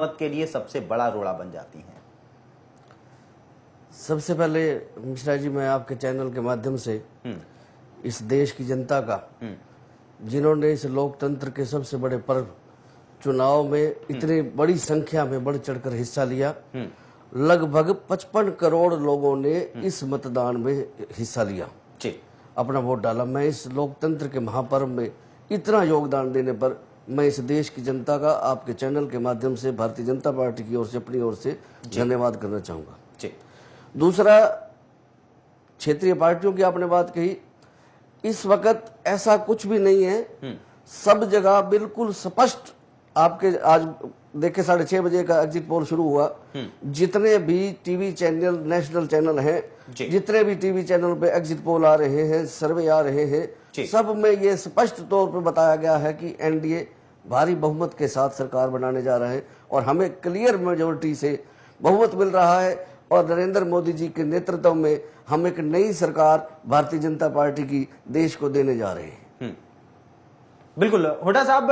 के लिए सबसे बड़ा रोड़ा बन जाती हैं? सबसे पहले मिश्रा जी, मैं आपके चैनल के माध्यम से इस देश की जनता का, जिन्होंने इस लोकतंत्र के सबसे बड़े पर्व चुनाव में इतनी बड़ी संख्या में बढ़ चढ़कर हिस्सा लिया, लगभग 55 करोड़ लोगों ने इस मतदान में हिस्सा लिया, अपना वोट डाला। मैं इस लोकतंत्र के महापर्व में इतना योगदान देने पर मैं इस देश की जनता का आपके चैनल के माध्यम से भारतीय जनता पार्टी की ओर से, अपनी ओर से धन्यवाद करना चाहूंगा। दूसरा, क्षेत्रीय पार्टियों की आपने बात कही, इस वक्त ऐसा कुछ भी नहीं है, सब जगह बिल्कुल स्पष्ट। आपके आज देखे 6:30 बजे का एग्जिट पोल शुरू हुआ, जितने भी टीवी चैनल, नेशनल चैनल हैं, जितने भी टीवी चैनल पे एग्जिट पोल आ रहे हैं, सर्वे आ रहे हैं, सब में ये स्पष्ट तौर पे बताया गया है कि एनडीए भारी बहुमत के साथ सरकार बनाने जा रहा है और हमें क्लियर मेजोरिटी से बहुमत मिल रहा है और नरेंद्र मोदी जी के नेतृत्व में हम एक नई सरकार भारतीय जनता पार्टी की देश को देने जा रहे हैं। बिल्कुल हुड्डा साहब,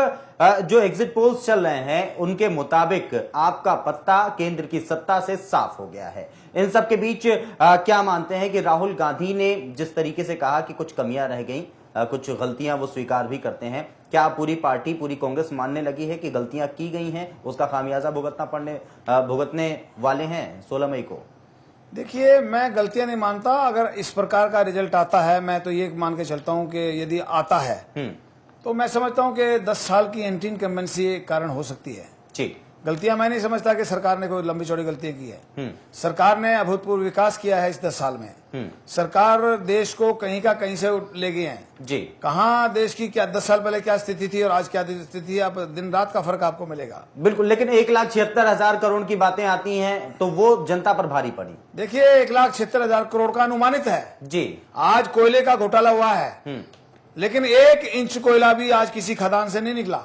जो एग्जिट पोल्स चल रहे हैं उनके मुताबिक आपका पत्ता केंद्र की सत्ता से साफ हो गया है। इन सब के बीच क्या मानते हैं कि राहुल गांधी ने जिस तरीके से कहा कि कुछ कमियां रह गई, कुछ गलतियां वो स्वीकार भी करते हैं, क्या पूरी पार्टी, पूरी कांग्रेस मानने लगी है कि गलतियां की गई हैं, उसका खामियाजा भुगतने वाले हैं 16 मई को? देखिए, मैं गलतियां नहीं मानता। अगर इस प्रकार का रिजल्ट आता है, मैं तो ये मान के चलता हूं कि यदि आता है तो मैं समझता हूं कि 10 साल की एंटी इनकम्बेंसी कारण हो सकती है। गलतियां मैं नहीं समझता कि सरकार ने कोई लंबी चौड़ी गलतियां की है। सरकार ने अभूतपूर्व विकास किया है इस 10 साल में। सरकार देश को कहीं का कहीं से ले गए हैं। कहां देश की क्या 10 साल पहले क्या स्थिति थी और आज क्या स्थिति है, आप दिन रात का फर्क आपको मिलेगा। बिल्कुल, लेकिन 1,76,000 करोड़ की बातें आती हैं तो वो जनता पर भारी पड़ी। देखिए, 1,76,000 करोड़ का अनुमानित है जी। आज कोयले का घोटाला हुआ है, लेकिन 1 इंच कोयला भी आज किसी खदान से नहीं निकला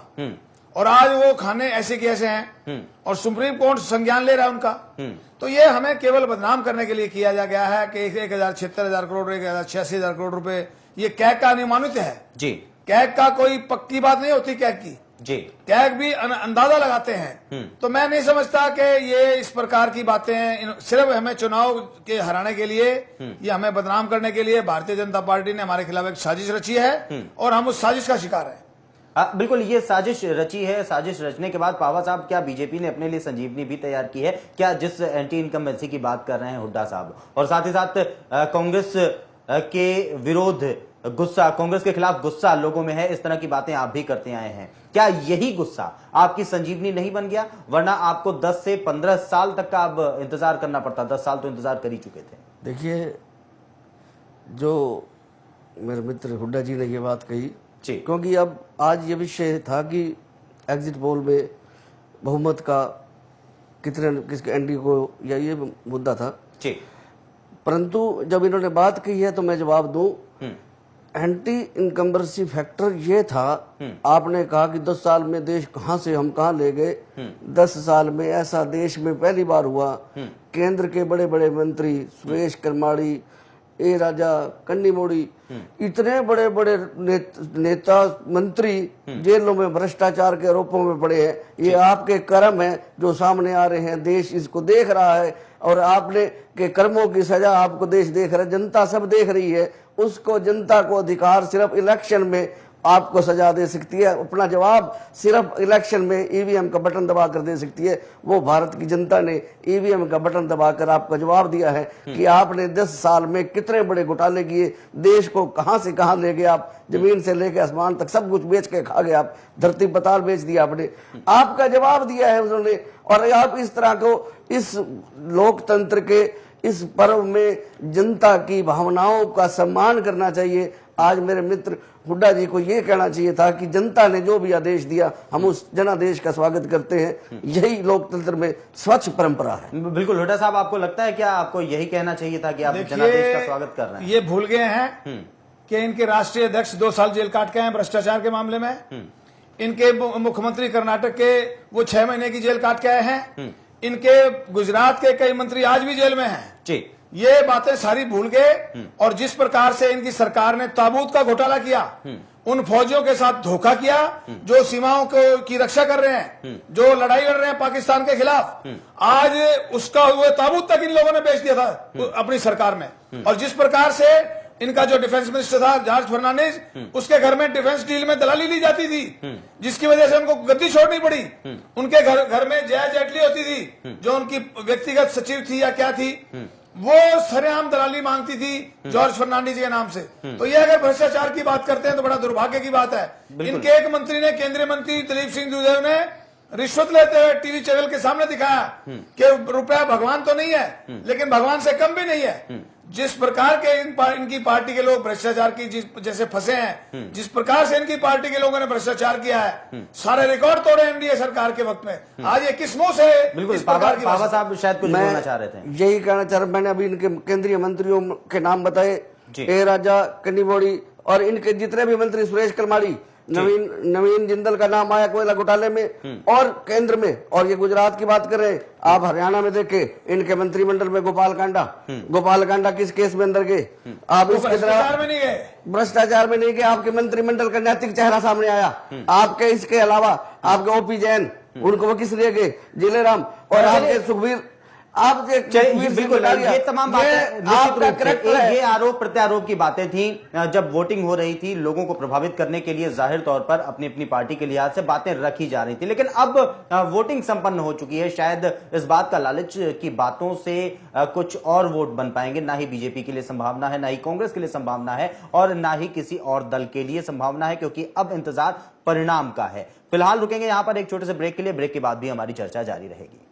और आज वो खाने ऐसे के ऐसे हैं और सुप्रीम कोर्ट संज्ञान ले रहा है उनका। तो ये हमें केवल बदनाम करने के लिए किया जा गया है कि 1,76,000 करोड़, 1,86,000 करोड़ रुपए ये कैग का अनुमानित है जी। कैग का कोई पक्की बात नहीं होती कैग की जी। कैग भी अंदाजा लगाते हैं। तो मैं नहीं समझता कि ये इस प्रकार की बातें सिर्फ हमें चुनाव के हराने के लिए या हमें बदनाम करने के लिए भारतीय जनता पार्टी ने हमारे खिलाफ एक साजिश रची है और हम उस साजिश का शिकार हैं। बिल्कुल, ये साजिश रची है। साजिश रचने के बाद पावा साहब, क्या बीजेपी ने अपने लिए संजीवनी भी तैयार की है क्या, जिस एंटी इनकम्बेंसी की बात कर रहे हैं हुड्डा साहब? और साथ ही साथ कांग्रेस के विरोध गुस्सा, कांग्रेस के खिलाफ गुस्सा लोगों में है, इस तरह की बातें आप भी करते आए हैं। क्या यही गुस्सा आपकी संजीवनी नहीं बन गया? वरना आपको 10 से 15 साल तक का अब इंतजार करना पड़ता। 10 साल तो इंतजार कर ही चुके थे। देखिए, जो मेरे मित्र हुड्डा जी ने ये बात कही, क्योंकि अब आज ये विषय था कि एग्जिट पोल में बहुमत का किसके एनडीए को, या ये मुद्दा था। परंतु जब इन्होंने बात कही है तो मैं जवाब दूं। एंटी इनकम्बेंसी फैक्टर ये था, आपने कहा कि 10 साल में देश हम कहां ले गए। 10 साल में ऐसा देश में पहली बार हुआ, केंद्र के बड़े बड़े मंत्री सुरेश करमाड़ी, ए राजा, कन्नी मोड़ी, इतने बड़े बड़े नेता मंत्री जेलों में भ्रष्टाचार के आरोपों में पड़े हैं। ये आपके कर्म है जो सामने आ रहे हैं, देश इसको देख रहा है और आपने के कर्मों की सजा आपको देश देख रहा है, जनता सब देख रही है। उसको जनता को अधिकार सिर्फ इलेक्शन में आपको सजा दे सकती है, अपना जवाब सिर्फ इलेक्शन में ईवीएम का बटन दबाकर दे सकती है। वो भारत की जनता ने ईवीएम का बटन दबाकर आपका जवाब दिया है कि आपने 10 साल में कितने बड़े घोटाले किए, देश को कहां से कहां ले गए आप, जमीन से लेकर आसमान तक सब कुछ बेच के खा गए आप, धरती पताल बेच दिया आपने। आपका जवाब दिया है उन्होंने। और आप इस तरह को इस लोकतंत्र के इस पर्व में जनता की भावनाओं का सम्मान करना चाहिए। आज मेरे मित्र हुड्डा जी को यह कहना चाहिए था कि जनता ने जो भी आदेश दिया, हम उस जनादेश का स्वागत करते हैं। यही लोकतंत्र में स्वच्छ परंपरा है। बिल्कुल हुड्डा साहब, आपको लगता है क्या आपको यही कहना चाहिए था कि आप जनादेश का स्वागत कर रहे हैं? ये भूल गए हैं कि इनके राष्ट्रीय अध्यक्ष 2 साल जेल काट के आए भ्रष्टाचार के मामले में। इनके मुख्यमंत्री कर्नाटक के वो 6 महीने की जेल काट के आए हैं। इनके गुजरात के कई मंत्री आज भी जेल में हैं। ये बातें सारी भूल गए और जिस प्रकार से इनकी सरकार ने ताबूत का घोटाला किया, उन फौजियों के साथ धोखा किया जो सीमाओं की रक्षा कर रहे हैं, जो लड़ाई लड़ रहे हैं पाकिस्तान के खिलाफ। आज उसका वो ताबूत तक इन लोगों ने बेच दिया था अपनी सरकार में। और जिस प्रकार से इनका जो डिफेंस मिनिस्टर था जॉर्ज फर्नांडिस, उसके घर में डिफेंस डील में दलाली ली जाती थी, जिसकी वजह से उनको गद्दी छोड़नी पड़ी। उनके घर में जया जेटली होती थी जो उनकी व्यक्तिगत सचिव थी या क्या थी, वो सरेआम दलाली मांगती थी जॉर्ज फर्नांडिस के नाम से। तो ये अगर भ्रष्टाचार की बात करते हैं तो बड़ा दुर्भाग्य की बात है। इनके एक मंत्री ने, केंद्रीय मंत्री दिलीप सिंह दुदेव ने रिश्वत लेते हुए टीवी चैनल के सामने दिखाया कि रुपया भगवान तो नहीं है, लेकिन भगवान से कम भी नहीं है। जिस प्रकार के इनकी पार्टी के लोग भ्रष्टाचार की जैसे फंसे हैं, जिस प्रकार से इनकी पार्टी के लोगों ने भ्रष्टाचार किया है, सारे रिकॉर्ड तोड़े एनडीए सरकार के वक्त में। आज ये किस मुंह से बिल्कुल बाबा साहब शायद कुछ बोलना चाह रहे थे। यही कहना चाह रहा, मैंने अभी इनके केंद्रीय मंत्रियों के नाम बताए, ए राजा, कन्नीमोड़ी, और इनके जितने भी मंत्री, सुरेश कलमाड़ी, नवीन जिंदल का नाम आया कोयला घोटाले में और केंद्र में। और ये गुजरात की बात कर रहे हैं, आप हरियाणा में देखे इनके मंत्रिमंडल में गोपाल कांडा किस केस में अंदर गए? आप इसके तरह भ्रष्टाचार में नहीं गए। आपके मंत्रिमंडल का नैतिक चेहरा सामने आया। आपके इसके अलावा आपके ओपी जैन, उनको वो किस लिए गए? जिलेराम, और आपके सुखबीर, आप बिल्कुल ये तमाम बातें, ये आरोप प्रत्यारोप की बातें थी। जब वोटिंग हो रही थी, लोगों को प्रभावित करने के लिए जाहिर तौर पर अपनी अपनी पार्टी के लिहाज से बातें रखी जा रही थी, लेकिन अब वोटिंग संपन्न हो चुकी है। शायद इस बात का लालच की बातों से कुछ और वोट बन पाएंगे। ना ही बीजेपी के लिए संभावना है, ना ही कांग्रेस के लिए संभावना है, और ना ही किसी और दल के लिए संभावना है, क्योंकि अब इंतजार परिणाम का है। फिलहाल रुकेंगे यहां पर एक छोटे से ब्रेक के लिए। ब्रेक के बाद भी हमारी चर्चा जारी रहेगी।